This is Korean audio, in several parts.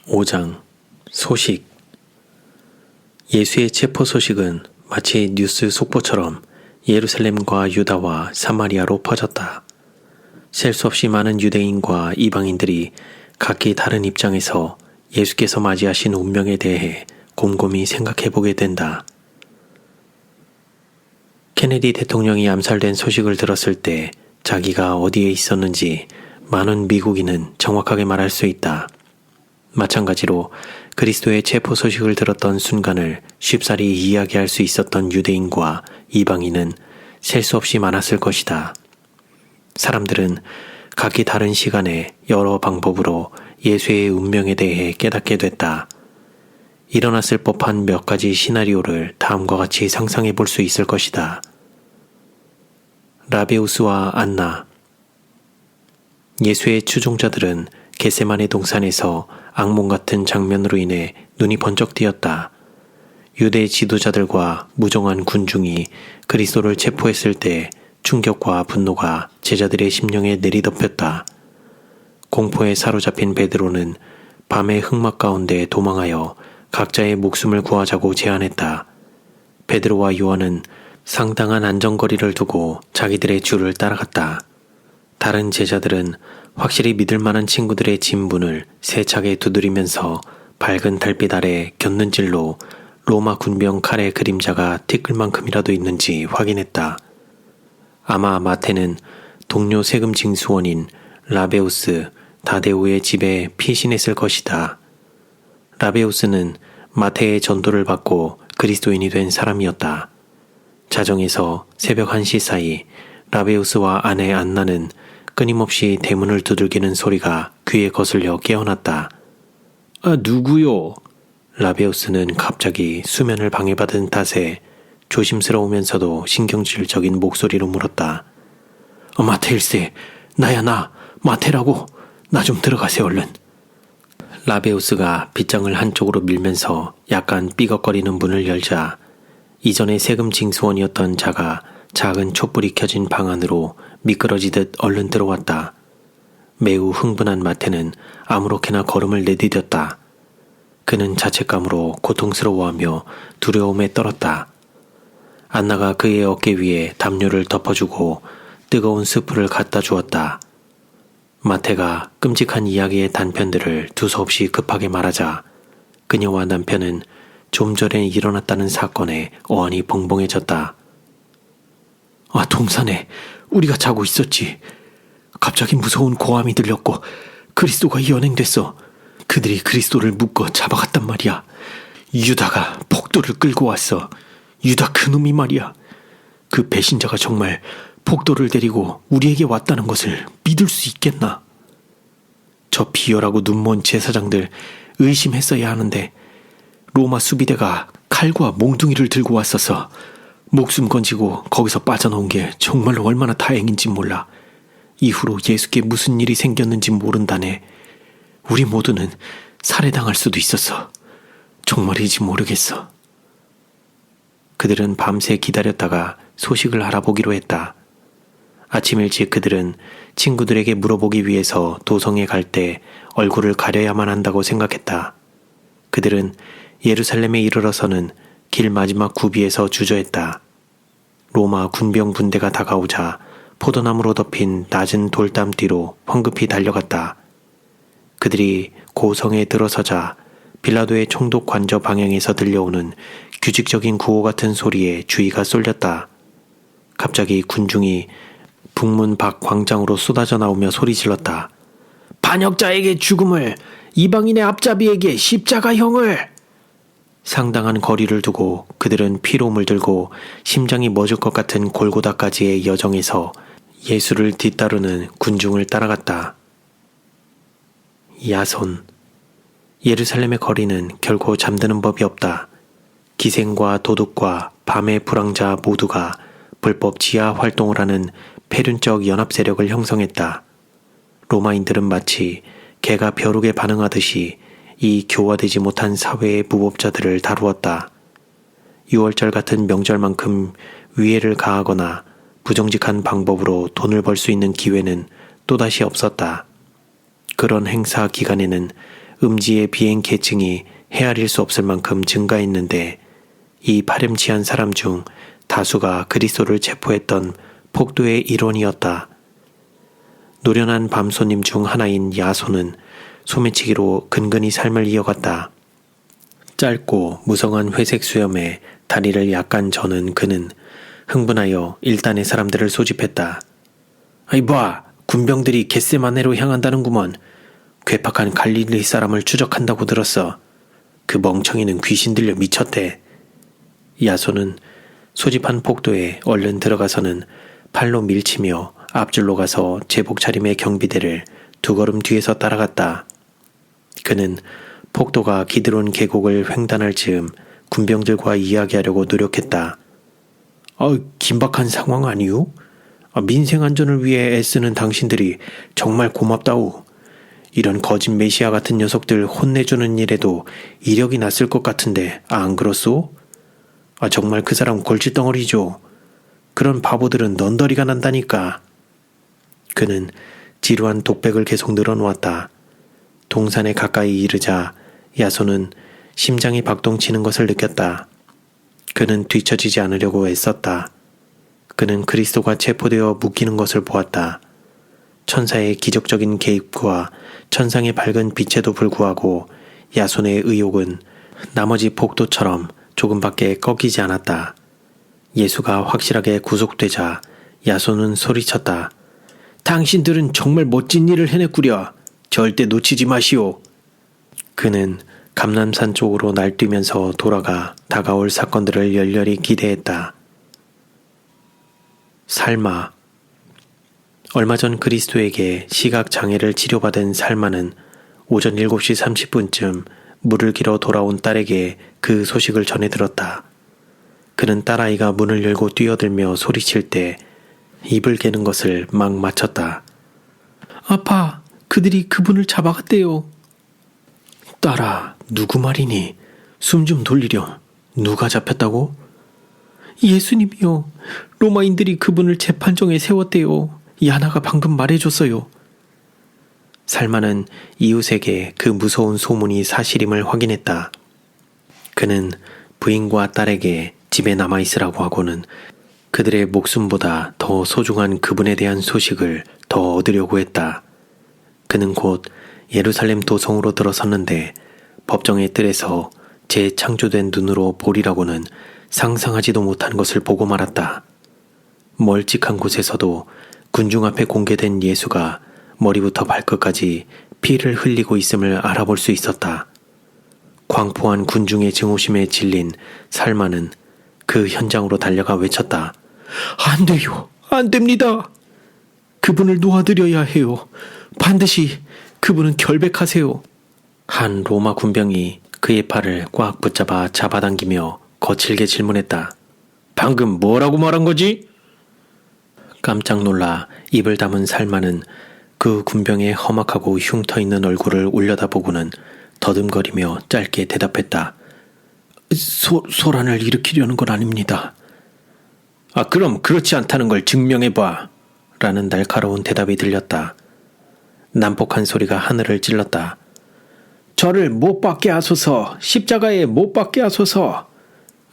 5장 소식. 예수의 체포 소식은 마치 뉴스 속보처럼 예루살렘과 유다와 사마리아로 퍼졌다. 셀 수 없이 많은 유대인과 이방인들이 각기 다른 입장에서 예수께서 맞이하신 운명에 대해 곰곰이 생각해보게 된다. 케네디 대통령이 암살된 소식을 들었을 때 자기가 어디에 있었는지 많은 미국인은 정확하게 말할 수 있다. 마찬가지로 그리스도의 체포 소식을 들었던 순간을 쉽사리 이야기할 수 있었던 유대인과 이방인은 셀 수 없이 많았을 것이다. 사람들은 각기 다른 시간에 여러 방법으로 예수의 운명에 대해 깨닫게 됐다. 일어났을 법한 몇 가지 시나리오를 다음과 같이 상상해 볼 수 있을 것이다. 라베우스와 안나. 예수의 추종자들은 겟세마네 동산에서 악몽 같은 장면으로 인해 눈이 번쩍 뜨였다. 유대 지도자들과 무정한 군중이 그리스도를 체포했을 때 충격과 분노가 제자들의 심령에 내리덮였다. 공포에 사로잡힌 베드로는 밤의 흑막 가운데 도망하여 각자의 목숨을 구하자고 제안했다. 베드로와 요한은 상당한 안전거리를 두고 자기들의 주를 따라갔다. 다른 제자들은 확실히 믿을 만한 친구들의 진분을 세차게 두드리면서 밝은 달빛 아래 곁눈질로 로마 군병 칼의 그림자가 티끌 만큼이라도 있는지 확인했다. 아마 마태는 동료 세금 징수원인 라베우스 다데오의 집에 피신했을 것이다. 라베우스는 마태의 전도를 받고 그리스도인이 된 사람이었다. 자정에서 새벽 1시 사이 라베우스와 아내 안나는 끊임없이 대문을 두들기는 소리가 귀에 거슬려 깨어났다. 누구요? 라베우스는 갑자기 수면을 방해받은 탓에 조심스러우면서도 신경질적인 목소리로 물었다. 마테일세, 나야 나, 마테라고. 나 좀 들어가세 얼른. 라베우스가 빗장을 한쪽으로 밀면서 약간 삐걱거리는 문을 열자 이전에 세금 징수원이었던 자가 작은 촛불이 켜진 방 안으로 미끄러지듯 얼른 들어왔다. 매우 흥분한 마태는 아무렇게나 걸음을 내디뎠다. 그는 자책감으로 고통스러워하며 두려움에 떨었다. 안나가 그의 어깨 위에 담요를 덮어주고 뜨거운 스프를 갖다 주었다. 마태가 끔찍한 이야기의 단편들을 두서없이 급하게 말하자 그녀와 남편은 좀 전에 일어났다는 사건에 어안이 벙벙해졌다. 동산에 우리가 자고 있었지. 갑자기 무서운 고함이 들렸고 그리스도가 연행됐어. 그들이 그리스도를 묶어 잡아갔단 말이야. 유다가 폭도를 끌고 왔어. 유다 그놈이 말이야. 그 배신자가 정말 폭도를 데리고 우리에게 왔다는 것을 믿을 수 있겠나? 저 비열하고 눈먼 제사장들 의심했어야 하는데 로마 수비대가 칼과 몽둥이를 들고 왔어서 목숨 건지고 거기서 빠져나온 게 정말로 얼마나 다행인지 몰라. 이후로 예수께 무슨 일이 생겼는지 모른다네. 우리 모두는 살해당할 수도 있었어. 정말이지 모르겠어. 그들은 밤새 기다렸다가 소식을 알아보기로 했다. 아침 일찍 그들은 친구들에게 물어보기 위해서 도성에 갈 때 얼굴을 가려야만 한다고 생각했다. 그들은 예루살렘에 이르러서는 길 마지막 구비에서 주저했다. 로마 군병 분대가 다가오자 포도나무로 덮인 낮은 돌담 뒤로 황급히 달려갔다. 그들이 고성에 들어서자 빌라도의 총독 관저 방향에서 들려오는 규칙적인 구호 같은 소리에 주의가 쏠렸다. 갑자기 군중이 북문 밖 광장으로 쏟아져 나오며 소리질렀다. 반역자에게 죽음을, 이방인의 앞잡이에게 십자가형을! 상당한 거리를 두고 그들은 피로 물들고 심장이 멎을 것 같은 골고다까지의 여정에서 예수를 뒤따르는 군중을 따라갔다. 야손. 예루살렘의 거리는 결코 잠드는 법이 없다. 기생과 도둑과 밤의 불황자 모두가 불법 지하 활동을 하는 폐륜적 연합 세력을 형성했다. 로마인들은 마치 개가 벼룩에 반응하듯이 이 교화되지 못한 사회의 무법자들을 다루었다. 6월절 같은 명절만큼 위해를 가하거나 부정직한 방법으로 돈을 벌 수 있는 기회는 또다시 없었다. 그런 행사 기간에는 음지의 비행 계층이 헤아릴 수 없을 만큼 증가했는데 이 파렴치한 사람 중 다수가 그리스도를 체포했던 폭도의 일원이었다. 노련한 밤손님 중 하나인 야손은 소매치기로 근근히 삶을 이어갔다. 짧고 무성한 회색 수염에 다리를 약간 저는 그는 흥분하여 일단의 사람들을 소집했다. 아이 봐! 군병들이 겟세마네로 향한다는구먼. 괴팍한 갈릴리 사람을 추적한다고 들었어. 그 멍청이는 귀신 들려 미쳤대. 야손은 소집한 폭도에 얼른 들어가서는 팔로 밀치며 앞줄로 가서 제복 차림의 경비대를 두 걸음 뒤에서 따라갔다. 그는 폭도가 기드론 계곡을 횡단할 즈음 군병들과 이야기하려고 노력했다. 긴박한 상황 아니오? 민생 안전을 위해 애쓰는 당신들이 정말 고맙다오. 이런 거짓 메시아 같은 녀석들 혼내주는 일에도 이력이 났을 것 같은데 안 그렇소? 정말 그 사람 골칫덩어리죠. 그런 바보들은 넌더리가 난다니까. 그는 지루한 독백을 계속 늘어놓았다. 동산에 가까이 이르자 야손은 심장이 박동치는 것을 느꼈다. 그는 뒤처지지 않으려고 애썼다. 그는 그리스도가 체포되어 묶이는 것을 보았다. 천사의 기적적인 개입과 천상의 밝은 빛에도 불구하고 야손의 의욕은 나머지 폭도처럼 조금밖에 꺾이지 않았다. 예수가 확실하게 구속되자 야손은 소리쳤다. 당신들은 정말 멋진 일을 해냈구려. 절대 놓치지 마시오. 그는 감람산 쪽으로 날뛰면서 돌아가 다가올 사건들을 열렬히 기대했다. 살마. 얼마 전 그리스도에게 시각장애를 치료받은 살마는 오전 7시 30분쯤 물을 길어 돌아온 딸에게 그 소식을 전해 들었다. 그는 딸아이가 문을 열고 뛰어들며 소리칠 때 입을 깨는 것을 막 맞췄다. 아파, 그들이 그분을 잡아갔대요. 딸아, 누구 말이니? 숨 좀 돌리렴. 누가 잡혔다고? 예수님이요. 로마인들이 그분을 재판정에 세웠대요. 야나가 방금 말해줬어요. 살마는 이웃에게 그 무서운 소문이 사실임을 확인했다. 그는 부인과 딸에게 집에 남아있으라고 하고는 그들의 목숨보다 더 소중한 그분에 대한 소식을 더 얻으려고 했다. 그는 곧 예루살렘 도성으로 들어섰는데 법정의 뜰에서 재창조된 눈으로 보리라고는 상상하지도 못한 것을 보고 말았다. 멀찍한 곳에서도 군중 앞에 공개된 예수가 머리부터 발끝까지 피를 흘리고 있음을 알아볼 수 있었다. 광포한 군중의 증오심에 질린 살마는 그 현장으로 달려가 외쳤다. 안 돼요. 안 됩니다. 그분을 놓아드려야 해요. 반드시 그분은 결백하세요. 한 로마 군병이 그의 팔을 꽉 붙잡아 잡아당기며 거칠게 질문했다. 방금 뭐라고 말한 거지? 깜짝 놀라 입을 다문 살마는 그 군병의 험악하고 흉터있는 얼굴을 올려다보고는 더듬거리며 짧게 대답했다. 소란을 일으키려는 건 아닙니다. 그럼 그렇지 않다는 걸 증명해봐. 라는 날카로운 대답이 들렸다. 난폭한 소리가 하늘을 찔렀다. 저를 못 박게 하소서. 십자가에 못 박게 하소서.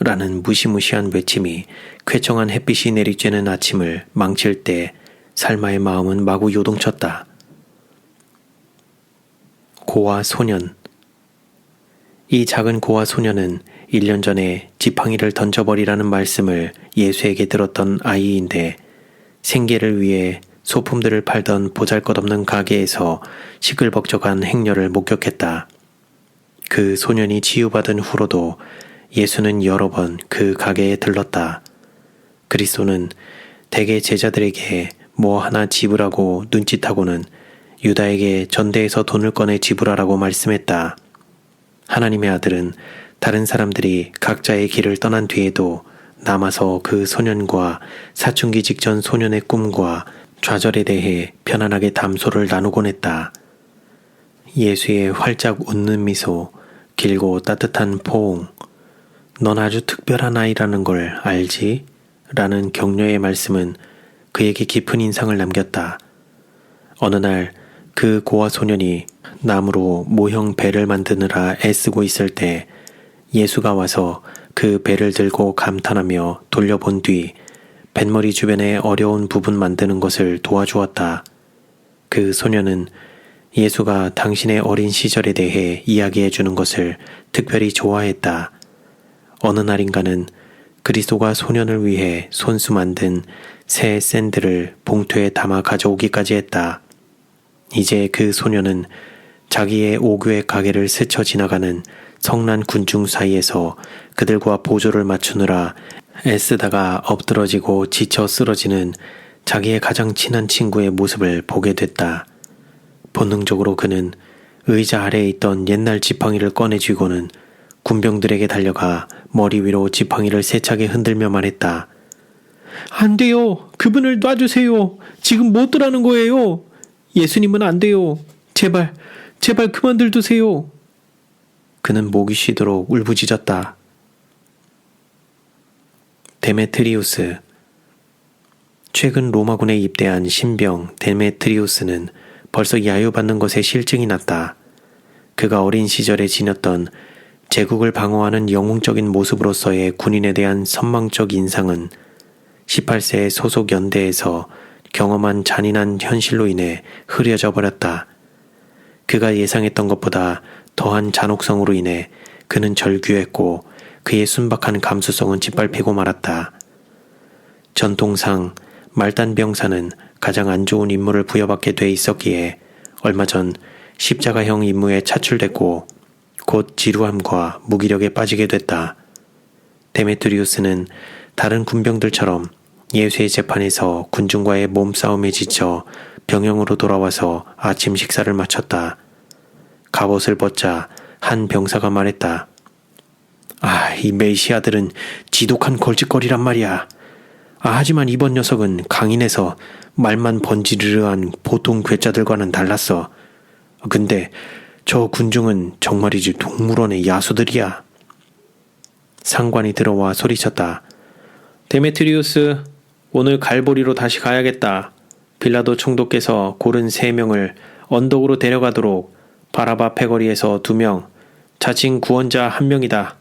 라는 무시무시한 외침이 쾌청한 햇빛이 내리쬐는 아침을 망칠 때 살마의 마음은 마구 요동쳤다. 고아 소년. 이 작은 고아 소년은 1년 전에 지팡이를 던져버리라는 말씀을 예수에게 들었던 아이인데 생계를 위해 소품들을 팔던 보잘것없는 가게에서 시끌벅적한 행렬을 목격했다. 그 소년이 치유받은 후로도 예수는 여러 번 그 가게에 들렀다. 그리스도는 대개 제자들에게 뭐 하나 지불하고 눈짓하고는 유다에게 전대에서 돈을 꺼내 지불하라고 말씀했다. 하나님의 아들은 다른 사람들이 각자의 길을 떠난 뒤에도 남아서 그 소년과 사춘기 직전 소년의 꿈과 좌절에 대해 편안하게 담소를 나누곤 했다. 예수의 활짝 웃는 미소, 길고 따뜻한 포옹, 넌 아주 특별한 아이라는 걸 알지? 라는 격려의 말씀은 그에게 깊은 인상을 남겼다. 어느 날 그 고아 소년이 나무로 모형 배를 만드느라 애쓰고 있을 때 예수가 와서 그 배를 들고 감탄하며 돌려본 뒤 뱃머리 주변에 어려운 부분 만드는 것을 도와주었다. 그 소년은 예수가 당신의 어린 시절에 대해 이야기해 주는 것을 특별히 좋아했다. 어느 날인가는 그리스도가 소년을 위해 손수 만든 새 샌들을 봉투에 담아 가져오기까지 했다. 이제 그 소년은 자기의 오교의 가게를 스쳐 지나가는 성난 군중 사이에서 그들과 보조를 맞추느라 애쓰다가 엎드러지고 지쳐 쓰러지는 자기의 가장 친한 친구의 모습을 보게 됐다. 본능적으로 그는 의자 아래에 있던 옛날 지팡이를 꺼내 쥐고는 군병들에게 달려가 머리 위로 지팡이를 세차게 흔들며 말했다. 안 돼요. 그분을 놔주세요. 지금 못 들어가는 거예요. 예수님은 안 돼요. 제발 그만들 두세요. 그는 목이 쉬도록 울부짖었다. 데메트리우스. 최근 로마군에 입대한 신병 데메트리우스는 벌써 야유받는 것에 실증이 났다. 그가 어린 시절에 지녔던 제국을 방어하는 영웅적인 모습으로서의 군인에 대한 선망적 인상은 18세의 소속 연대에서 경험한 잔인한 현실로 인해 흐려져 버렸다. 그가 예상했던 것보다 더한 잔혹성으로 인해 그는 절규했고 그의 순박한 감수성은 짓밟히고 말았다. 전통상 말단병사는 가장 안 좋은 임무를 부여받게 돼 있었기에 얼마 전 십자가형 임무에 차출됐고 곧 지루함과 무기력에 빠지게 됐다. 데메트리우스는 다른 군병들처럼 예수의 재판에서 군중과의 몸싸움에 지쳐 병영으로 돌아와서 아침 식사를 마쳤다. 갑옷을 벗자 한 병사가 말했다. 이 메시아들은 지독한 걸짓거리란 말이야. 하지만 이번 녀석은 강인해서 말만 번지르르한 보통 괴짜들과는 달랐어. 근데 저 군중은 정말이지 동물원의 야수들이야. 상관이 들어와 소리쳤다. 데메트리우스, 오늘 갈보리로 다시 가야겠다. 빌라도 총독께서 고른 3명을 언덕으로 데려가도록 바라바 패거리에서 2명, 자칭 구원자 1명이다.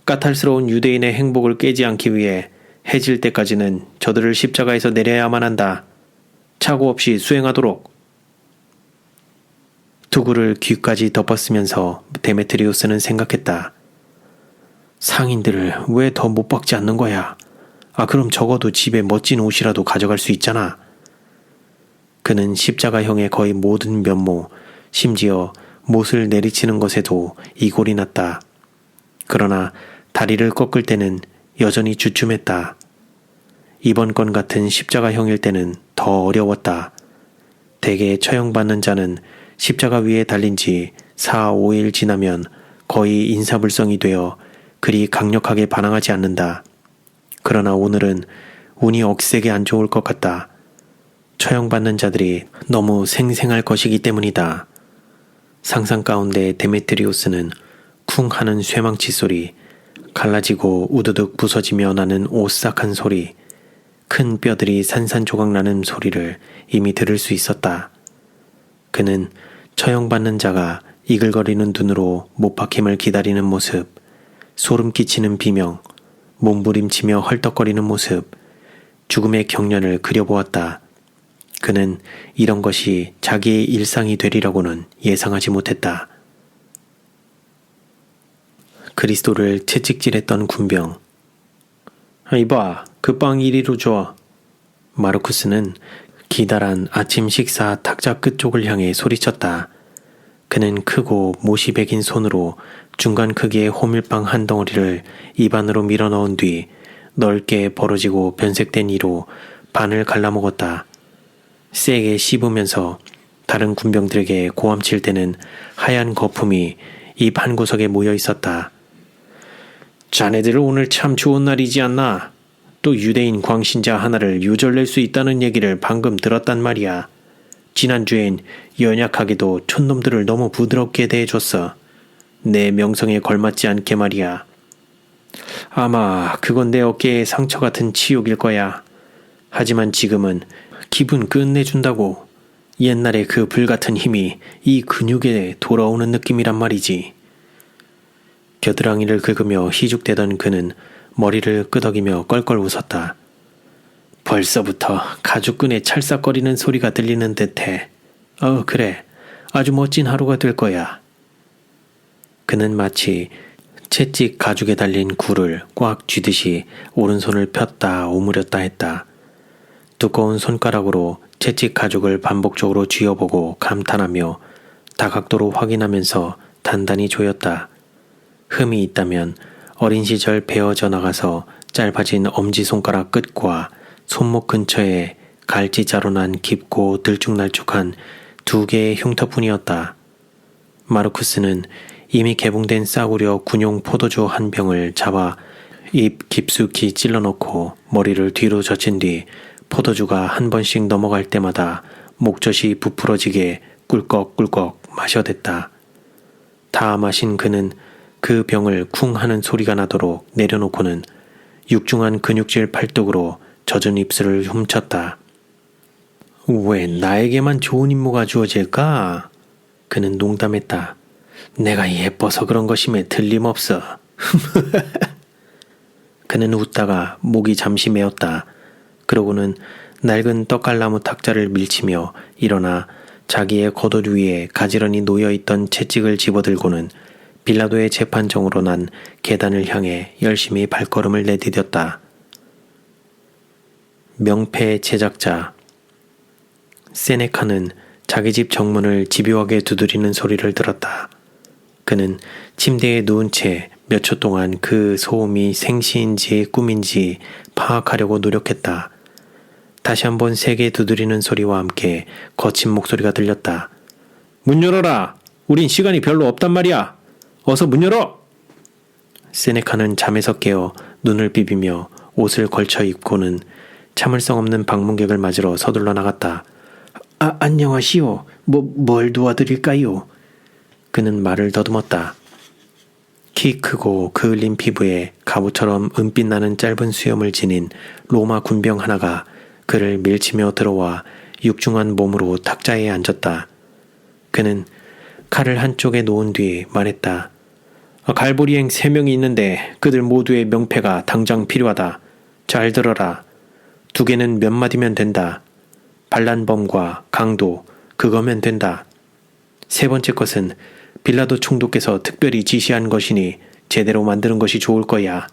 까탈스러운 유대인의 행복을 깨지 않기 위해 해질 때까지는 저들을 십자가에서 내려야만 한다. 착오 없이 수행하도록. 투구를 귀까지 덮었으면서 데메트리우스는 생각했다. 상인들을 왜 더 못 박지 않는 거야? 그럼 적어도 집에 멋진 옷이라도 가져갈 수 있잖아. 그는 십자가형의 거의 모든 면모, 심지어 못을 내리치는 것에도 이골이 났다. 그러나 다리를 꺾을 때는 여전히 주춤했다. 이번 건 같은 십자가형일 때는 더 어려웠다. 대개 처형받는 자는 십자가 위에 달린 지 4, 5일 지나면 거의 인사불성이 되어 그리 강력하게 반항하지 않는다. 그러나 오늘은 운이 억세게 안 좋을 것 같다. 처형받는 자들이 너무 생생할 것이기 때문이다. 상상 가운데 데메트리우스는 쿵 하는 쇠망치 소리, 갈라지고 우두둑 부서지며 나는 오싹한 소리, 큰 뼈들이 산산조각 나는 소리를 이미 들을 수 있었다. 그는 처형받는 자가 이글거리는 눈으로 못박힘을 기다리는 모습, 소름 끼치는 비명, 몸부림치며 헐떡거리는 모습, 죽음의 경련을 그려보았다. 그는 이런 것이 자기의 일상이 되리라고는 예상하지 못했다. 그리스도를 채찍질했던 군병. 이봐, 그 빵 이리로 줘. 마르쿠스는 기다란 아침 식사 탁자 끝쪽을 향해 소리쳤다. 그는 크고 못이 베긴 손으로 중간 크기의 호밀빵 한 덩어리를 입안으로 밀어넣은 뒤 넓게 벌어지고 변색된 이로 반을 갈라먹었다. 세게 씹으면서 다른 군병들에게 고함칠 때는 하얀 거품이 입 한 구석에 모여 있었다. 자네들 오늘 참 좋은 날이지 않나? 또 유대인 광신자 하나를 유절낼 수 있다는 얘기를 방금 들었단 말이야. 지난주엔 연약하게도 촌놈들을 너무 부드럽게 대해줬어. 내 명성에 걸맞지 않게 말이야. 아마 그건 내 어깨에 상처 같은 치욕일 거야. 하지만 지금은 기분 끝내준다고. 옛날에 그 불같은 힘이 이 근육에 돌아오는 느낌이란 말이지. 겨드랑이를 긁으며 희죽대던 그는 머리를 끄덕이며 껄껄 웃었다. 벌써부터 가죽끈에 찰싹거리는 소리가 들리는 듯해. 그래. 아주 멋진 하루가 될 거야. 그는 마치 채찍 가죽에 달린 굴을 꽉 쥐듯이 오른손을 폈다 오므렸다 했다. 두꺼운 손가락으로 채찍 가죽을 반복적으로 쥐어보고 감탄하며 다각도로 확인하면서 단단히 조였다. 흠이 있다면 어린 시절 베어져 나가서 짧아진 엄지손가락 끝과 손목 근처에 갈지자로 난 깊고 들쭉날쭉한 2개의 흉터뿐이었다. 마르쿠스는 이미 개봉된 싸구려 군용 포도주 한 병을 잡아 입 깊숙이 찔러넣고 머리를 뒤로 젖힌 뒤 포도주가 한 번씩 넘어갈 때마다 목젖이 부풀어지게 꿀꺽꿀꺽 마셔댔다. 다 마신 그는 그 병을 쿵 하는 소리가 나도록 내려놓고는 육중한 근육질 팔뚝으로 젖은 입술을 훔쳤다. 왜 나에게만 좋은 임무가 주어질까? 그는 농담했다. 내가 예뻐서 그런 것임에 틀림없어. 그는 웃다가 목이 잠시 메었다. 그러고는 낡은 떡갈나무 탁자를 밀치며 일어나 자기의 겉옷 위에 가지런히 놓여있던 채찍을 집어들고는 빌라도의 재판정으로 난 계단을 향해 열심히 발걸음을 내디뎠다. 명패 제작자 세네카는 자기 집 정문을 집요하게 두드리는 소리를 들었다. 그는 침대에 누운 채 몇 초 동안 그 소음이 생시인지 꿈인지 파악하려고 노력했다. 다시 한번 세게 두드리는 소리와 함께 거친 목소리가 들렸다. 문 열어라! 우린 시간이 별로 없단 말이야! 어서 문 열어! 세네카는 잠에서 깨어 눈을 비비며 옷을 걸쳐 입고는 참을성 없는 방문객을 맞으러 서둘러 나갔다. 안녕하시오. 뭘 도와드릴까요? 그는 말을 더듬었다. 키 크고 그을린 피부에 가부처럼 은빛 나는 짧은 수염을 지닌 로마 군병 하나가 그를 밀치며 들어와 육중한 몸으로 탁자에 앉았다. 그는 칼을 한쪽에 놓은 뒤 말했다. 갈보리행 3명이 있는데 그들 모두의 명패가 당장 필요하다. 잘 들어라. 2개는 몇 마디면 된다. 반란범과 강도, 그거면 된다. 3번째 것은 빌라도 총독께서 특별히 지시한 것이니 제대로 만드는 것이 좋을 거야.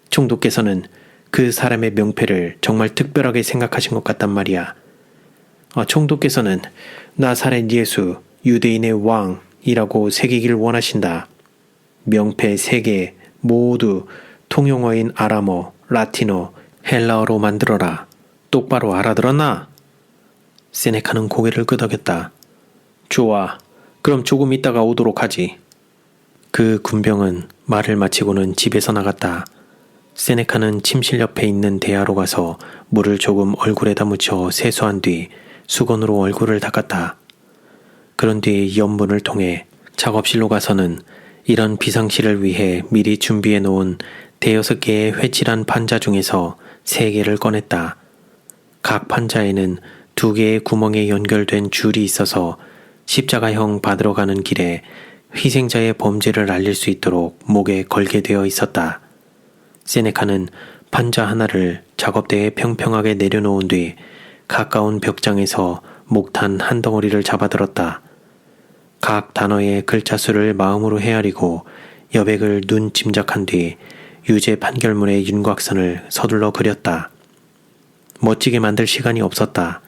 총독께서는 그 사람의 명패를 정말 특별하게 생각하신 것 같단 말이야. 총독께서는 나사렛 예수, 유대인의 왕이라고 새기길 원하신다. 명패 3개 모두 통용어인 아람어, 라틴어, 헬라어로 만들어라. 똑바로 알아들었나? 세네카는 고개를 끄덕였다. 좋아. 그럼 조금 있다가 오도록 하지. 그 군병은 말을 마치고는 집에서 나갔다. 세네카는 침실 옆에 있는 대야로 가서 물을 조금 얼굴에다 묻혀 세수한 뒤 수건으로 얼굴을 닦았다. 그런 뒤 옆문을 통해 작업실로 가서는 이런 비상시를 위해 미리 준비해 놓은 5개의 회칠한 판자 중에서 3개를 꺼냈다. 각 판자에는 2개의 구멍에 연결된 줄이 있어서 십자가형 받으러 가는 길에 희생자의 범죄를 알릴 수 있도록 목에 걸게 되어 있었다. 세네카는 판자 하나를 작업대에 평평하게 내려놓은 뒤 가까운 벽장에서 목탄 한 덩어리를 잡아들었다. 각 단어의 글자 수를 마음으로 헤아리고 여백을 눈 짐작한 뒤 유죄 판결문의 윤곽선을 서둘러 그렸다. 멋지게 만들 시간이 없었다.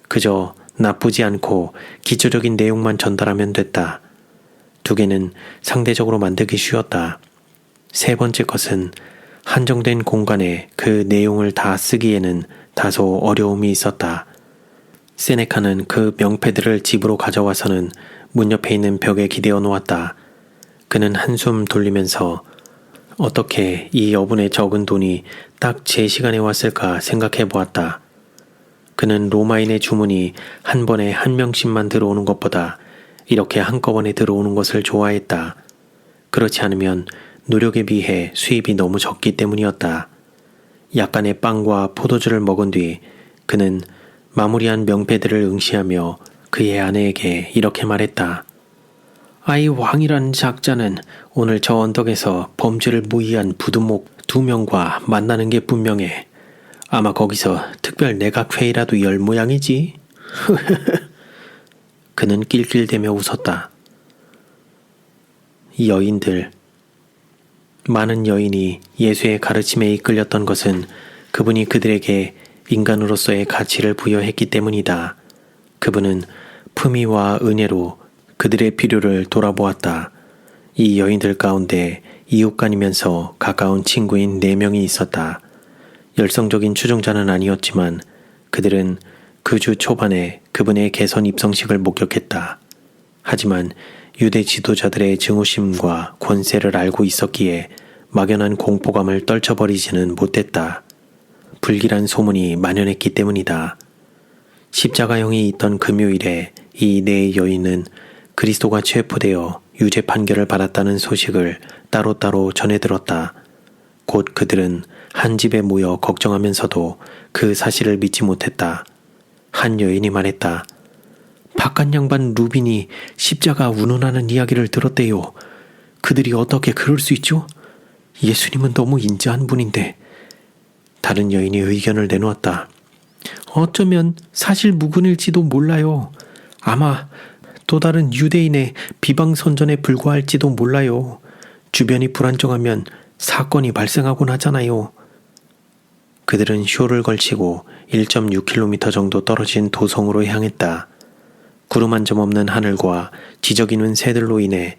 그저 나쁘지 않고 기초적인 내용만 전달하면 됐다. 2개는 상대적으로 만들기 쉬웠다. 3번째 것은 한정된 공간에 그 내용을 다 쓰기에는 다소 어려움이 있었다. 세네카는 그 명패들을 집으로 가져와서는 문 옆에 있는 벽에 기대어 놓았다. 그는 한숨 돌리면서 어떻게 이 여분의 적은 돈이 딱 제 시간에 왔을까 생각해 보았다. 그는 로마인의 주문이 한 번에 1명씩만 들어오는 것보다 이렇게 한꺼번에 들어오는 것을 좋아했다. 그렇지 않으면 노력에 비해 수입이 너무 적기 때문이었다. 약간의 빵과 포도주를 먹은 뒤 그는 마무리한 명패들을 응시하며 그의 아내에게 이렇게 말했다. 아이 왕이란 작자는 오늘 저 언덕에서 범죄를 무의한 부두목 2명과 만나는 게 분명해. 아마 거기서 특별 내각회의라도 열 모양이지. 그는 낄낄대며 웃었다. 여인들. 많은 여인이 예수의 가르침에 이끌렸던 것은 그분이 그들에게 인간으로서의 가치를 부여했기 때문이다. 그분은 품위와 은혜로 그들의 필요를 돌아보았다. 이 여인들 가운데 이웃간이면서 가까운 친구인 4명이 있었다. 열성적인 추종자는 아니었지만 그들은 그 주 초반에 그분의 개선 입성식을 목격했다. 하지만 유대 지도자들의 증오심과 권세를 알고 있었기에 막연한 공포감을 떨쳐버리지는 못했다. 불길한 소문이 만연했기 때문이다. 십자가형이 있던 금요일에 이 4 여인은 그리스도가 체포되어 유죄 판결을 받았다는 소식을 따로따로 전해들었다. 곧 그들은 한 집에 모여 걱정하면서도 그 사실을 믿지 못했다. 한 여인이 말했다. 바깥 양반 루빈이 십자가 운운하는 이야기를 들었대요. 그들이 어떻게 그럴 수 있죠? 예수님은 너무 인자한 분인데. 다른 여인이 의견을 내놓았다. 어쩌면 사실 무근일지도 몰라요. 아마 또 다른 유대인의 비방선전에 불과할지도 몰라요. 주변이 불안정하면 사건이 발생하곤 하잖아요. 그들은 쇼를 걸치고 1.6km 정도 떨어진 도성으로 향했다. 구름 한 점 없는 하늘과 지저귀는 새들로 인해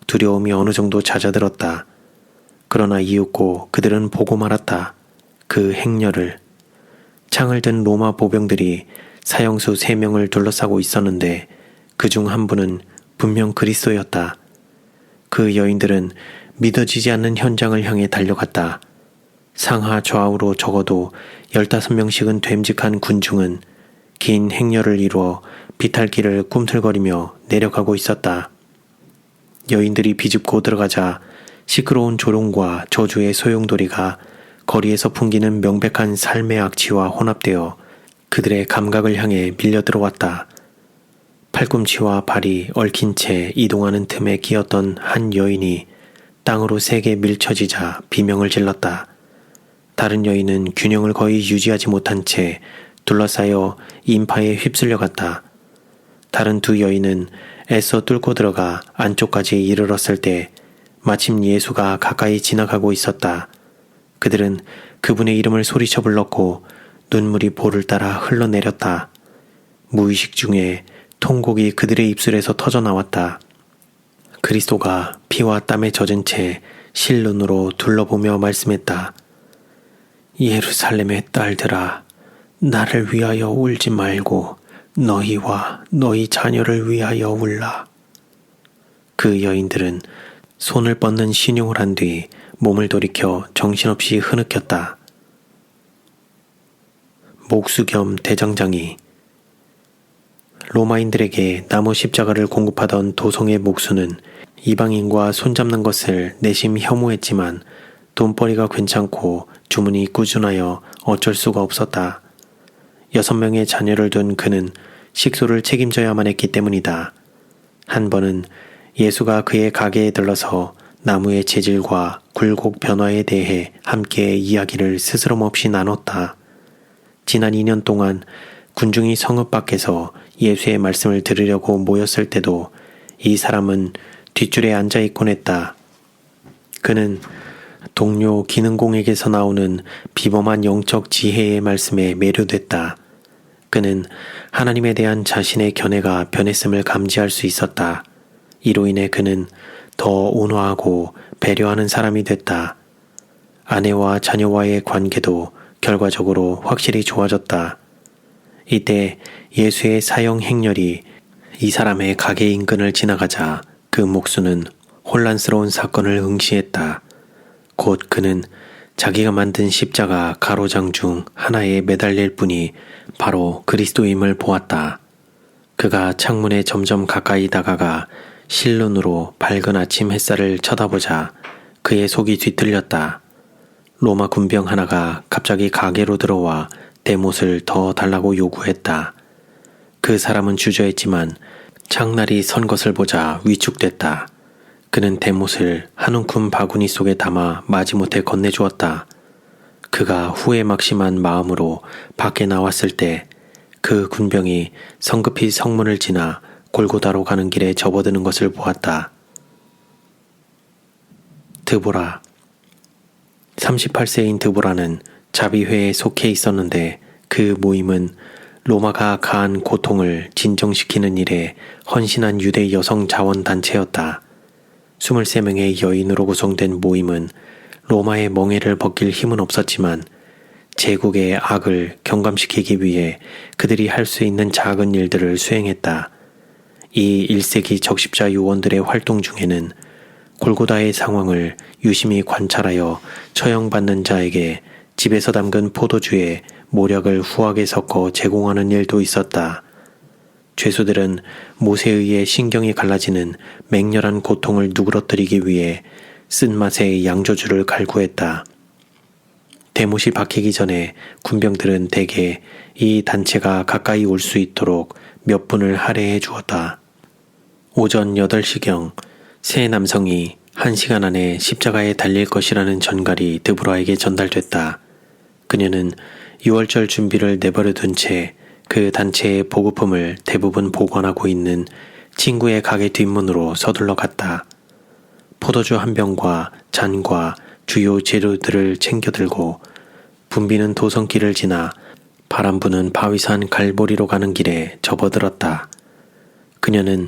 두려움이 어느 정도 잦아들었다. 그러나 이윽고 그들은 보고 말았다. 그 행렬을. 창을 든 로마 보병들이 사형수 3명을 둘러싸고 있었는데 그중 한 분은 분명 그리스도였다. 그 여인들은 믿어지지 않는 현장을 향해 달려갔다. 상하 좌우로 적어도 15명씩은 됨직한 군중은 긴 행렬을 이루어 비탈길을 꿈틀거리며 내려가고 있었다. 여인들이 비집고 들어가자 시끄러운 조롱과 저주의 소용돌이가 거리에서 풍기는 명백한 삶의 악취와 혼합되어 그들의 감각을 향해 밀려 들어왔다. 팔꿈치와 발이 얽힌 채 이동하는 틈에 끼었던 한 여인이 땅으로 세게 밀쳐지자 비명을 질렀다. 다른 여인은 균형을 거의 유지하지 못한 채 둘러싸여 인파에 휩쓸려갔다. 다른 2 여인은 애써 뚫고 들어가 안쪽까지 이르렀을 때 마침 예수가 가까이 지나가고 있었다. 그들은 그분의 이름을 소리쳐 불렀고 눈물이 볼을 따라 흘러내렸다. 무의식 중에 통곡이 그들의 입술에서 터져나왔다. 그리스도가 피와 땀에 젖은 채 실눈으로 둘러보며 말씀했다. 예루살렘의 딸들아, 나를 위하여 울지 말고 너희와 너희 자녀를 위하여 울라. 그 여인들은 손을 뻗는 신용을 한 뒤 몸을 돌이켜 정신없이 흐느꼈다. 목수 겸 대장장이. 로마인들에게 나무 십자가를 공급하던 도성의 목수는 이방인과 손잡는 것을 내심 혐오했지만 돈벌이가 괜찮고 주문이 꾸준하여 어쩔 수가 없었다. 6명의 자녀를 둔 그는 식소를 책임져야만 했기 때문이다. 한 번은 예수가 그의 가게에 들러서 나무의 재질과 굴곡 변화에 대해 함께 이야기를 스스럼없이 나눴다. 지난 2년 동안 군중이 성읍 밖에서 예수의 말씀을 들으려고 모였을 때도 이 사람은 뒷줄에 앉아 있곤 했다. 그는 동료 기능공에게서 나오는 비범한 영적 지혜의 말씀에 매료됐다. 그는 하나님에 대한 자신의 견해가 변했음을 감지할 수 있었다. 이로 인해 그는 더 온화하고 배려하는 사람이 됐다. 아내와 자녀와의 관계도 결과적으로 확실히 좋아졌다. 이때 예수의 사형 행렬이 이 사람의 가게 인근을 지나가자 그 목수는 혼란스러운 사건을 응시했다. 곧 그는 자기가 만든 십자가 가로장 중 하나에 매달릴 분이 바로 그리스도임을 보았다. 그가 창문에 점점 가까이 다가가 실눈으로 밝은 아침 햇살을 쳐다보자 그의 속이 뒤틀렸다. 로마 군병 하나가 갑자기 가게로 들어와 대못을 더 달라고 요구했다. 그 사람은 주저했지만 장날이 선 것을 보자 위축됐다. 그는 대못을 한 움큼 바구니 속에 담아 마지못해 건네주었다. 그가 후회 막심한 마음으로 밖에 나왔을 때 그 군병이 성급히 성문을 지나 골고다로 가는 길에 접어드는 것을 보았다. 드보라. 38세인 드보라는 자비회에 속해 있었는데 그 모임은 로마가 가한 고통을 진정시키는 일에 헌신한 유대 여성 자원단체였다. 23명의 여인으로 구성된 모임은 로마의 멍에를 벗길 힘은 없었지만 제국의 악을 경감시키기 위해 그들이 할 수 있는 작은 일들을 수행했다. 이 1세기 적십자 요원들의 활동 중에는 골고다의 상황을 유심히 관찰하여 처형받는 자에게 집에서 담근 포도주에 모략을 후하게 섞어 제공하는 일도 있었다. 죄수들은 못에 의해 신경이 갈라지는 맹렬한 고통을 누그러뜨리기 위해 쓴맛의 양조주를 갈구했다. 대못이 박히기 전에 군병들은 대개 이 단체가 가까이 올 수 있도록 몇 분을 할애해 주었다. 오전 8시경 세 남성이 1시간 안에 십자가에 달릴 것이라는 전갈이 드보라에게 전달됐다. 그녀는 6월절 준비를 내버려 둔 채 그 단체의 보급품을 대부분 보관하고 있는 친구의 가게 뒷문으로 서둘러 갔다. 포도주 한 병과 잔과 주요 재료들을 챙겨 들고 붐비는 도성길을 지나 바람 부는 바위산 갈보리로 가는 길에 접어들었다. 그녀는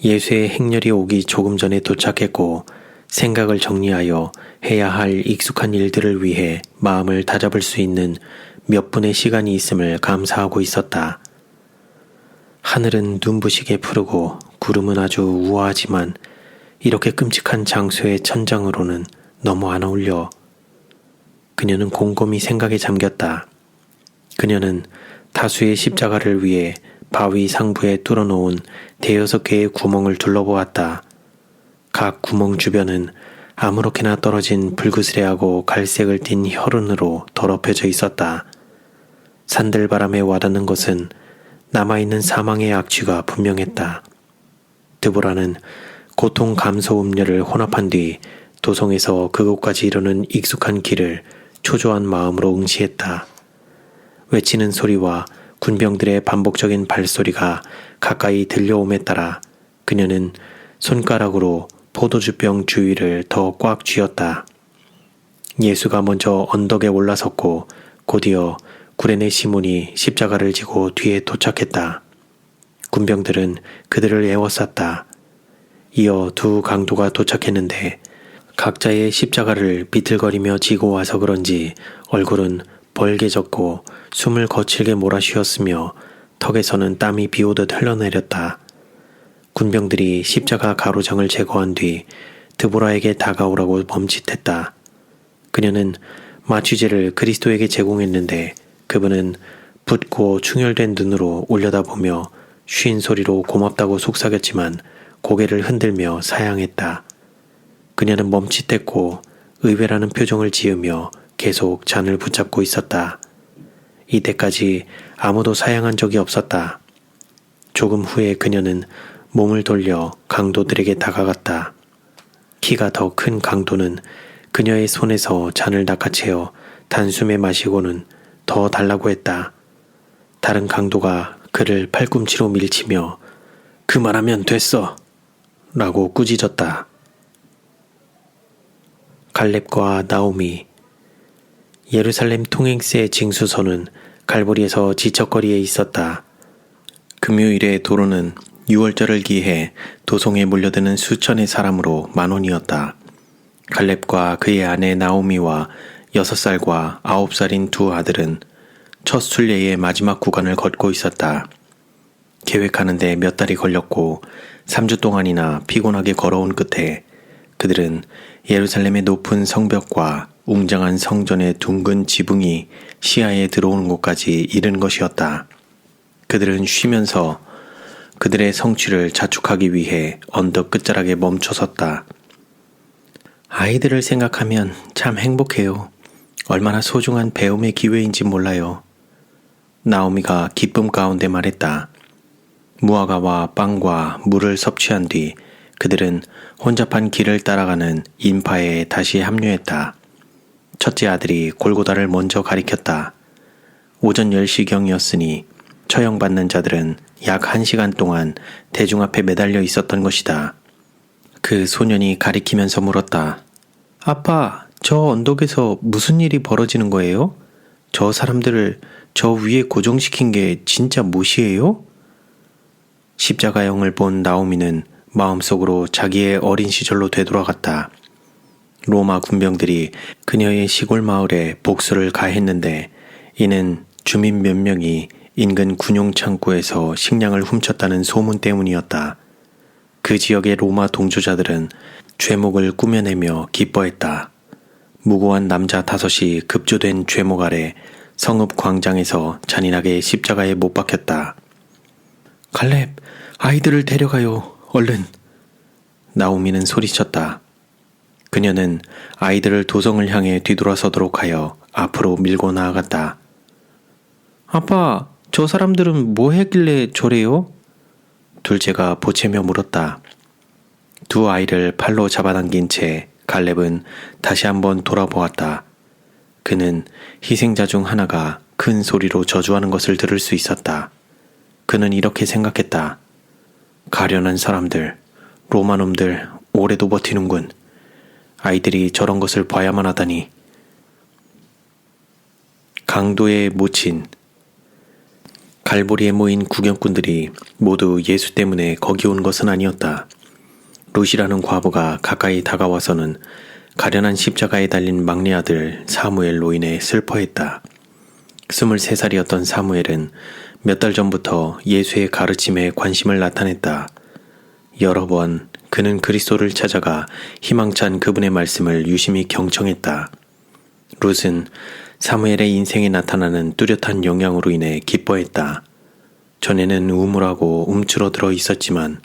예수의 행렬이 오기 조금 전에 도착했고 생각을 정리하여 해야 할 익숙한 일들을 위해 마음을 다잡을 수 있는 몇 분의 시간이 있음을 감사하고 있었다. 하늘은 눈부시게 푸르고 구름은 아주 우아하지만 이렇게 끔찍한 장소의 천장으로는 너무 안 어울려. 그녀는 곰곰이 생각에 잠겼다. 그녀는 다수의 십자가를 위해 바위 상부에 뚫어놓은 5-6개의 구멍을 둘러보았다. 각 구멍 주변은 아무렇게나 떨어진 불그스레하고 갈색을 띤 혈흔으로 더럽혀져 있었다. 산들바람에 와닿는 것은 남아있는 사망의 악취가 분명했다. 드보라는 고통 감소 음료를 혼합한 뒤 도성에서 그곳까지 이르는 익숙한 길을 초조한 마음으로 응시했다. 외치는 소리와 군병들의 반복적인 발소리가 가까이 들려옴에 따라 그녀는 손가락으로 포도주병 주위를 더 꽉 쥐었다. 예수가 먼저 언덕에 올라섰고 곧이어 구레네 시몬이 십자가를 지고 뒤에 도착했다. 군병들은 그들을 에워쌌다. 이어 두 강도가 도착했는데 각자의 십자가를 비틀거리며 지고 와서 그런지 얼굴은 벌게졌고 숨을 거칠게 몰아쉬었으며 턱에서는 땀이 비오듯 흘러내렸다. 군병들이 십자가 가로장을 제거한 뒤 드보라에게 다가오라고 멈칫했다. 그녀는 마취제를 그리스도에게 제공했는데 그분은 붓고 충혈된 눈으로 올려다보며 쉰 소리로 고맙다고 속삭였지만 고개를 흔들며 사양했다. 그녀는 멈칫했고 의외라는 표정을 지으며 계속 잔을 붙잡고 있었다. 이때까지 아무도 사양한 적이 없었다. 조금 후에 그녀는 몸을 돌려 강도들에게 다가갔다. 키가 더 큰 강도는 그녀의 손에서 잔을 낚아채어 단숨에 마시고는 더 달라고 했다. 다른 강도가 그를 팔꿈치로 밀치며 그만하면 됐어 라고 꾸짖었다. 갈렙과 나오미. 예루살렘 통행세 징수서는 갈보리에서 지척거리에 있었다. 금요일의 도로는 6월절을 기해 도성에 몰려드는 수천의 사람으로 만원이었다. 갈렙과 그의 아내 나오미와 6살과 9살인 두 아들은 첫 순례의 마지막 구간을 걷고 있었다. 계획하는데 몇 달이 걸렸고 3주 동안이나 피곤하게 걸어온 끝에 그들은 예루살렘의 높은 성벽과 웅장한 성전의 둥근 지붕이 시야에 들어오는 곳까지 이른 것이었다. 그들은 쉬면서 그들의 성취를 자축하기 위해 언덕 끝자락에 멈춰섰다. 아이들을 생각하면 참 행복해요. 얼마나 소중한 배움의 기회인지 몰라요. 나오미가 기쁨 가운데 말했다. 무화과와 빵과 물을 섭취한 뒤 그들은 혼잡한 길을 따라가는 인파에 다시 합류했다. 첫째 아들이 골고다를 먼저 가리켰다. 오전 10시경이었으니 처형받는 자들은 약 1시간 동안 대중 앞에 매달려 있었던 것이다. 그 소년이 가리키면서 물었다. 아빠, 저 언덕에서 무슨 일이 벌어지는 거예요? 저 사람들을 저 위에 고정시킨 게 진짜 못이에요? 십자가형을 본 나오미는 마음속으로 자기의 어린 시절로 되돌아갔다. 로마 군병들이 그녀의 시골 마을에 복수를 가했는데 이는 주민 몇 명이 인근 군용 창고에서 식량을 훔쳤다는 소문 때문이었다. 그 지역의 로마 동조자들은 죄목을 꾸며내며 기뻐했다. 무고한 남자 5이 급조된 죄목 아래 성읍 광장에서 잔인하게 십자가에 못 박혔다. 갈렙, 아이들을 데려가요. 얼른. 나오미는 소리쳤다. 그녀는 아이들을 도성을 향해 뒤돌아서도록 하여 앞으로 밀고 나아갔다. 아빠, 저 사람들은 뭐 했길래 저래요? 둘째가 보채며 물었다. 두 아이를 팔로 잡아당긴 채 갈렙은 다시 한번 돌아보았다. 그는 희생자 중 하나가 큰 소리로 저주하는 것을 들을 수 있었다. 그는 이렇게 생각했다. 가련한 사람들, 로마놈들 오래도 버티는군. 아이들이 저런 것을 봐야만 하다니. 강도의 모친. 갈보리에 모인 구경꾼들이 모두 예수 때문에 거기 온 것은 아니었다. 룻이라는 과부가 가까이 다가와서는 가련한 십자가에 달린 막내 아들 사무엘로 인해 슬퍼했다. 23살이었던 사무엘은 몇 달 전부터 예수의 가르침에 관심을 나타냈다. 여러 번 그는 그리스도를 찾아가 희망찬 그분의 말씀을 유심히 경청했다. 룻은 사무엘의 인생에 나타나는 뚜렷한 영향으로 인해 기뻐했다. 전에는 우물하고 움츠러들어 있었지만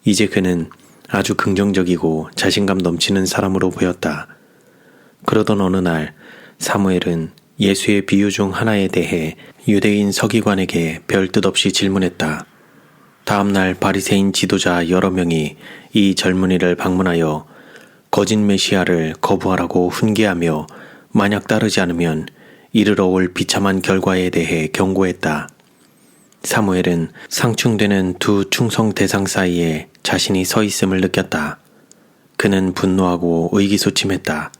이제 그는 아주 긍정적이고 자신감 넘치는 사람으로 보였다. 그러던 어느 날 사무엘은 예수의 비유 중 하나에 대해 유대인 서기관에게 별 뜻 없이 질문했다. 다음날 바리새인 지도자 여러 명이 이 젊은이를 방문하여 거짓 메시아를 거부하라고 훈계하며 만약 따르지 않으면 이르러 올 비참한 결과에 대해 경고했다. 사무엘은 상충되는 두 충성 대상 사이에 자신이 서 있음을 느꼈다. 그는 분노하고 의기소침했다.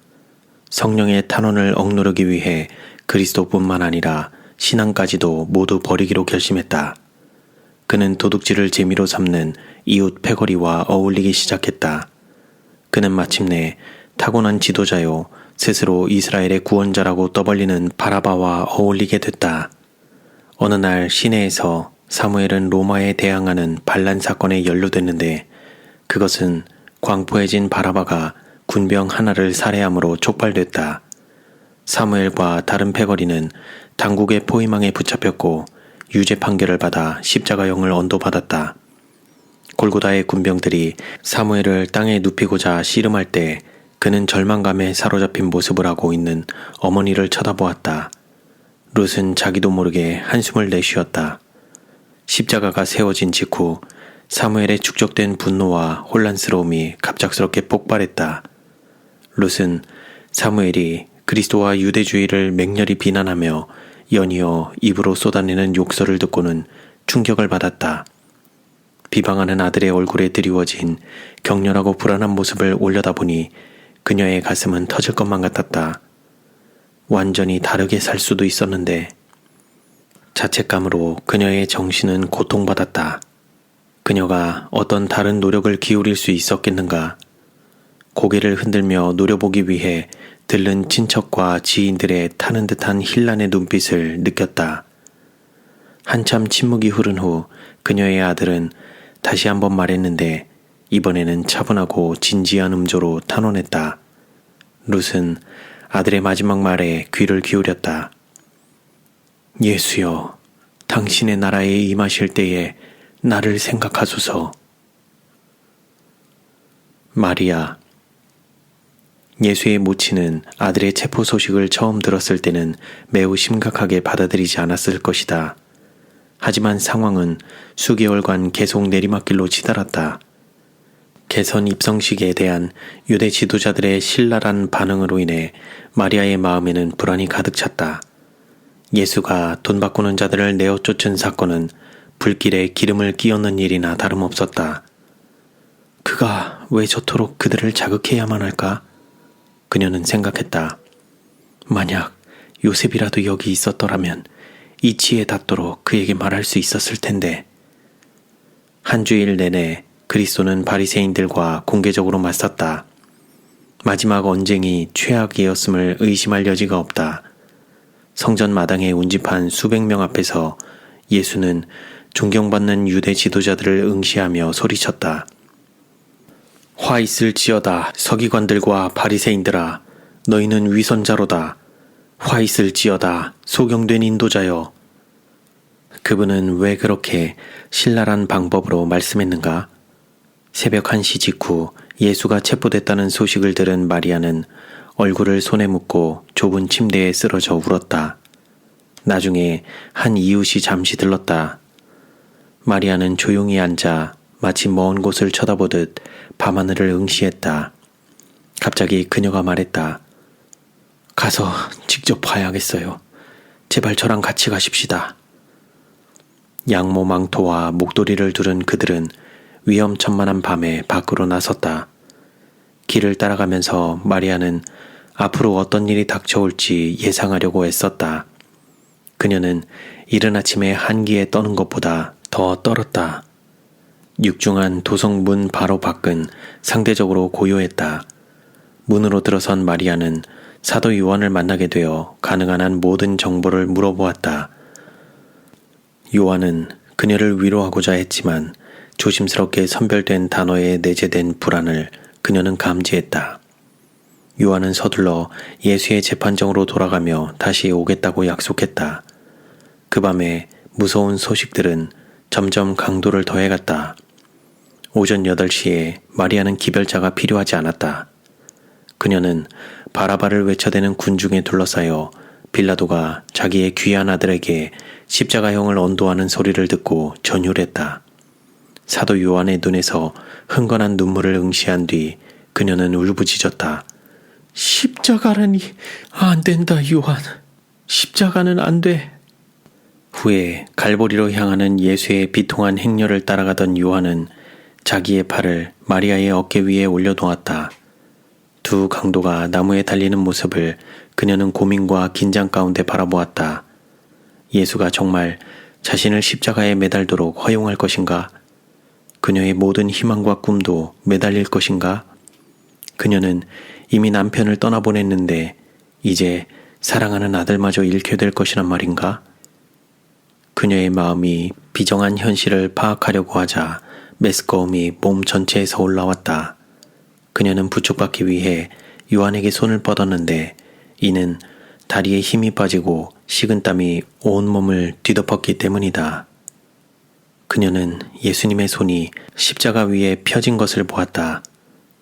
성령의 탄원을 억누르기 위해 그리스도뿐만 아니라 신앙까지도 모두 버리기로 결심했다. 그는 도둑질을 재미로 삼는 이웃 패거리와 어울리기 시작했다. 그는 마침내 타고난 지도자요 스스로 이스라엘의 구원자라고 떠벌리는 바라바와 어울리게 됐다. 어느 날 시내에서 사무엘은 로마에 대항하는 반란 사건에 연루됐는데 그것은 광포해진 바라바가 군병 하나를 살해함으로 촉발됐다. 사무엘과 다른 패거리는 당국의 포위망에 붙잡혔고 유죄 판결을 받아 십자가형을 언도받았다. 골고다의 군병들이 사무엘을 땅에 눕히고자 씨름할 때 그는 절망감에 사로잡힌 모습을 하고 있는 어머니를 쳐다보았다. 룻은 자기도 모르게 한숨을 내쉬었다. 십자가가 세워진 직후 사무엘의 축적된 분노와 혼란스러움이 갑작스럽게 폭발했다. 룻은 사무엘이 그리스도와 유대주의를 맹렬히 비난하며 연이어 입으로 쏟아내는 욕설을 듣고는 충격을 받았다. 비방하는 아들의 얼굴에 드리워진 격렬하고 불안한 모습을 올려다보니 그녀의 가슴은 터질 것만 같았다. 완전히 다르게 살 수도 있었는데 자책감으로 그녀의 정신은 고통받았다. 그녀가 어떤 다른 노력을 기울일 수 있었겠는가. 고개를 흔들며 노려보기 위해 들른 친척과 지인들의 타는 듯한 힐난의 눈빛을 느꼈다. 한참 침묵이 흐른 후 그녀의 아들은 다시 한번 말했는데 이번에는 차분하고 진지한 음조로 탄원했다. 룻은 아들의 마지막 말에 귀를 기울였다. 예수여, 당신의 나라에 임하실 때에 나를 생각하소서. 마리아. 예수의 모친은 아들의 체포 소식을 처음 들었을 때는 매우 심각하게 받아들이지 않았을 것이다. 하지만 상황은 수개월간 계속 내리막길로 치달았다. 개선 입성식에 대한 유대 지도자들의 신랄한 반응으로 인해 마리아의 마음에는 불안이 가득 찼다. 예수가 돈 바꾸는 자들을 내어 쫓은 사건은 불길에 기름을 끼얹는 일이나 다름없었다. 그가 왜 저토록 그들을 자극해야만 할까? 그녀는 생각했다. 만약 요셉이라도 여기 있었더라면 이치에 닿도록 그에게 말할 수 있었을 텐데. 한 주일 내내 그리스도는 바리새인들과 공개적으로 맞섰다. 마지막 언쟁이 최악이었음을 의심할 여지가 없다. 성전 마당에 운집한 수백 명 앞에서 예수는 존경받는 유대 지도자들을 응시하며 소리쳤다. 화 있을지어다 서기관들과 바리새인들아, 너희는 위선자로다. 화 있을지어다 소경된 인도자여. 그분은 왜 그렇게 신랄한 방법으로 말씀했는가? 새벽 1시 직후 예수가 체포됐다는 소식을 들은 마리아는 얼굴을 손에 묻고 좁은 침대에 쓰러져 울었다. 나중에 한 이웃이 잠시 들렀다. 마리아는 조용히 앉아 마치 먼 곳을 쳐다보듯 밤하늘을 응시했다. 갑자기 그녀가 말했다. 가서 직접 봐야겠어요. 제발 저랑 같이 가십시다. 양모 망토와 목도리를 두른 그들은 위험천만한 밤에 밖으로 나섰다. 길을 따라가면서 마리아는 앞으로 어떤 일이 닥쳐올지 예상하려고 애썼다. 그녀는 이른 아침에 한기에 떠는 것보다 더 떨었다. 육중한 도성 문 바로 밖은 상대적으로 고요했다. 문으로 들어선 마리아는 사도 요한을 만나게 되어 가능한 한 모든 정보를 물어보았다. 요한은 그녀를 위로하고자 했지만 조심스럽게 선별된 단어에 내재된 불안을 그녀는 감지했다. 요한은 서둘러 예수의 재판정으로 돌아가며 다시 오겠다고 약속했다. 그 밤에 무서운 소식들은 점점 강도를 더해갔다. 오전 8시에 마리아는 기별자가 필요하지 않았다. 그녀는 바라바를 외쳐대는 군중에 둘러싸여 빌라도가 자기의 귀한 아들에게 십자가형을 언도하는 소리를 듣고 전율했다. 사도 요한의 눈에서 흥건한 눈물을 응시한 뒤 그녀는 울부짖었다. 십자가라니 안 된다 요한. 십자가는 안 돼. 후에 갈보리로 향하는 예수의 비통한 행렬을 따라가던 요한은 자기의 팔을 마리아의 어깨 위에 올려놓았다. 두 강도가 나무에 달리는 모습을 그녀는 고민과 긴장 가운데 바라보았다. 예수가 정말 자신을 십자가에 매달도록 허용할 것인가? 그녀의 모든 희망과 꿈도 매달릴 것인가? 그녀는 이미 남편을 떠나보냈는데 이제 사랑하는 아들마저 잃게 될 것이란 말인가? 그녀의 마음이 비정한 현실을 파악하려고 하자 메스꺼움이 몸 전체에서 올라왔다. 그녀는 부축받기 위해 요한에게 손을 뻗었는데 이는 다리에 힘이 빠지고 식은땀이 온몸을 뒤덮었기 때문이다. 그녀는 예수님의 손이 십자가 위에 펴진 것을 보았다.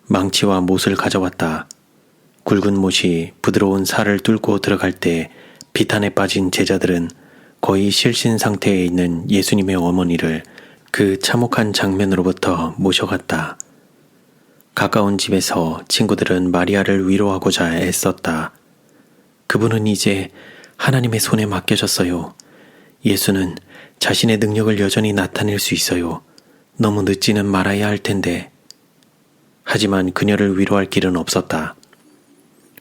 망치와 못을 가져왔다. 굵은 못이 부드러운 살을 뚫고 들어갈 때 비탄에 빠진 제자들은 거의 실신 상태에 있는 예수님의 어머니를 그 참혹한 장면으로부터 모셔갔다. 가까운 집에서 친구들은 마리아를 위로하고자 애썼다. 그분은 이제 하나님의 손에 맡겨졌어요. 예수는 자신의 능력을 여전히 나타낼 수 있어요. 너무 늦지는 말아야 할 텐데. 하지만 그녀를 위로할 길은 없었다.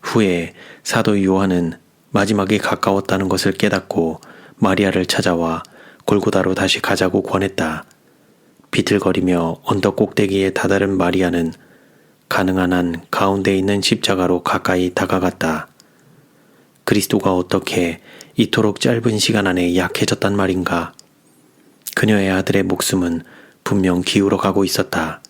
후에 사도 요한은 마지막에 가까웠다는 것을 깨닫고 마리아를 찾아와 골고다로 다시 가자고 권했다. 비틀거리며 언덕 꼭대기에 다다른 마리아는 가능한 한 가운데 있는 십자가로 가까이 다가갔다. 그리스도가 어떻게 이토록 짧은 시간 안에 약해졌단 말인가? 그녀의 아들의 목숨은 분명 기울어 가고 있었다.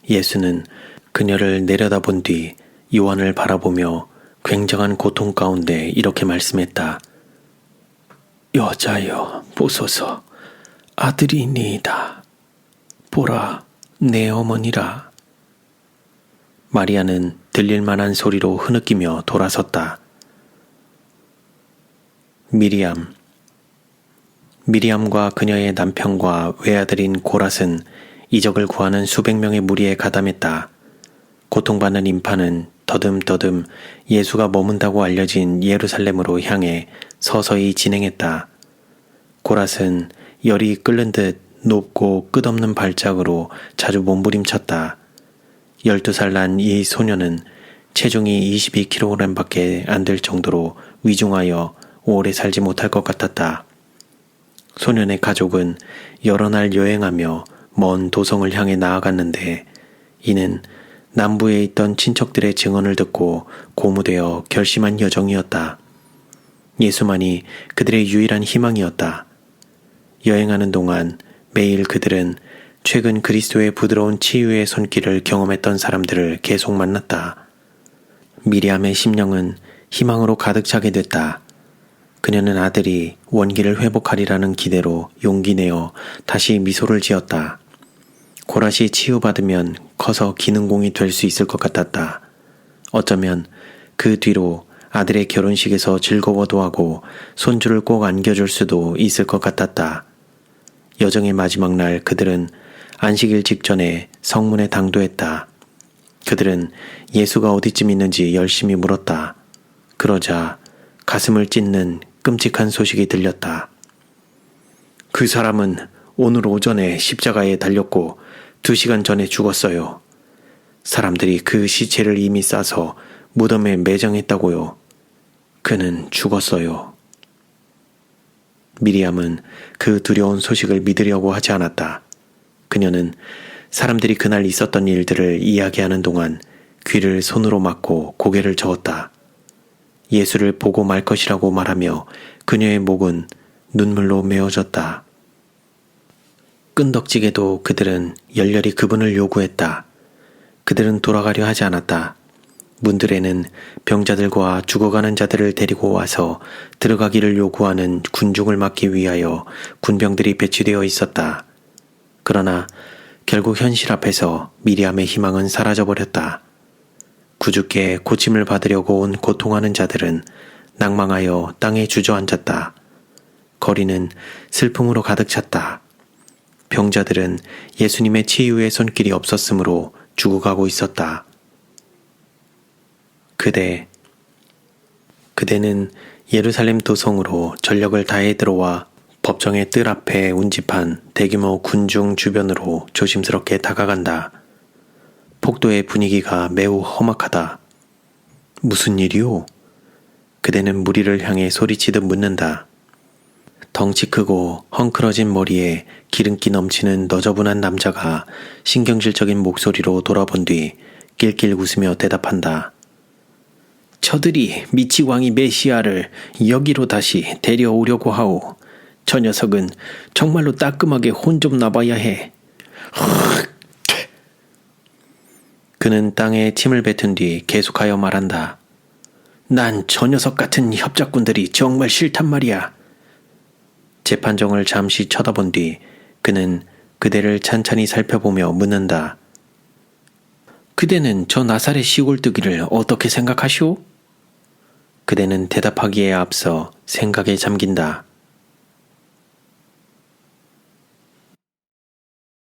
예수는 그녀를 내려다본 뒤 요한을 바라보며 굉장한 고통 가운데 이렇게 말씀했다. 여자여 보소서, 아들이니이다. 보라, 내 어머니라. 마리아는 들릴 만한 소리로 흐느끼며 돌아섰다. 미리암. 미리암과 그녀의 남편과 외아들인 고랏은 이적을 구하는 수백 명의 무리에 가담했다. 고통받는 인파는 더듬더듬 예수가 머문다고 알려진 예루살렘으로 향해 서서히 진행했다. 고랏은 열이 끓는 듯 높고 끝없는 발작으로 자주 몸부림쳤다. 12살 난 이 소녀는 체중이 22kg밖에 안 될 정도로 위중하여 오래 살지 못할 것 같았다. 소년의 가족은 여러 날 여행하며 먼 도성을 향해 나아갔는데 이는 남부에 있던 친척들의 증언을 듣고 고무되어 결심한 여정이었다. 예수만이 그들의 유일한 희망이었다. 여행하는 동안 매일 그들은 최근 그리스도의 부드러운 치유의 손길을 경험했던 사람들을 계속 만났다. 미리암의 심령은 희망으로 가득 차게 됐다. 그녀는 아들이 원기를 회복하리라는 기대로 용기 내어 다시 미소를 지었다. 고랏이 치유받으면 커서 기능공이 될 수 있을 것 같았다. 어쩌면 그 뒤로 아들의 결혼식에서 즐거워도 하고 손주를 꼭 안겨줄 수도 있을 것 같았다. 여정의 마지막 날 그들은 안식일 직전에 성문에 당도했다. 그들은 예수가 어디쯤 있는지 열심히 물었다. 그러자 가슴을 찢는 끔찍한 소식이 들렸다. 그 사람은 오늘 오전에 십자가에 달렸고 2시간 전에 죽었어요. 사람들이 그 시체를 이미 싸서 무덤에 매장했다고요. 그는 죽었어요. 미리암은 그 두려운 소식을 믿으려고 하지 않았다. 그녀는 사람들이 그날 있었던 일들을 이야기하는 동안 귀를 손으로 막고 고개를 저었다. 예수를 보고 말 것이라고 말하며 그녀의 목은 눈물로 메어졌다. 끈덕지게도 그들은 열렬히 그분을 요구했다. 그들은 돌아가려 하지 않았다. 문들에는 병자들과 죽어가는 자들을 데리고 와서 들어가기를 요구하는 군중을 막기 위하여 군병들이 배치되어 있었다. 그러나 결국 현실 앞에서 미리암의 희망은 사라져버렸다. 구주께 고침을 받으려고 온 고통하는 자들은 낭망하여 땅에 주저앉았다. 거리는 슬픔으로 가득 찼다. 병자들은 예수님의 치유의 손길이 없었으므로 죽어가고 있었다. 그대는 예루살렘 도성으로 전력을 다해 들어와 법정의 뜰 앞에 운집한 대규모 군중 주변으로 조심스럽게 다가간다. 폭도의 분위기가 매우 험악하다. 무슨 일이오? 그대는 무리를 향해 소리치듯 묻는다. 덩치 크고 헝클어진 머리에 기름기 넘치는 너저분한 남자가 신경질적인 목소리로 돌아본 뒤 낄낄 웃으며 대답한다. 저들이 미치 왕이 메시아를 여기로 다시 데려오려고 하오. 저 녀석은 정말로 따끔하게 혼 좀 나봐야 해. 그는 땅에 침을 뱉은 뒤 계속하여 말한다. 난 저 녀석 같은 협작꾼들이 정말 싫단 말이야. 재판정을 잠시 쳐다본 뒤 그는 그대를 찬찬히 살펴보며 묻는다. 그대는 저 나사렛 시골뜨기를 어떻게 생각하시오? 그대는 대답하기에 앞서 생각에 잠긴다.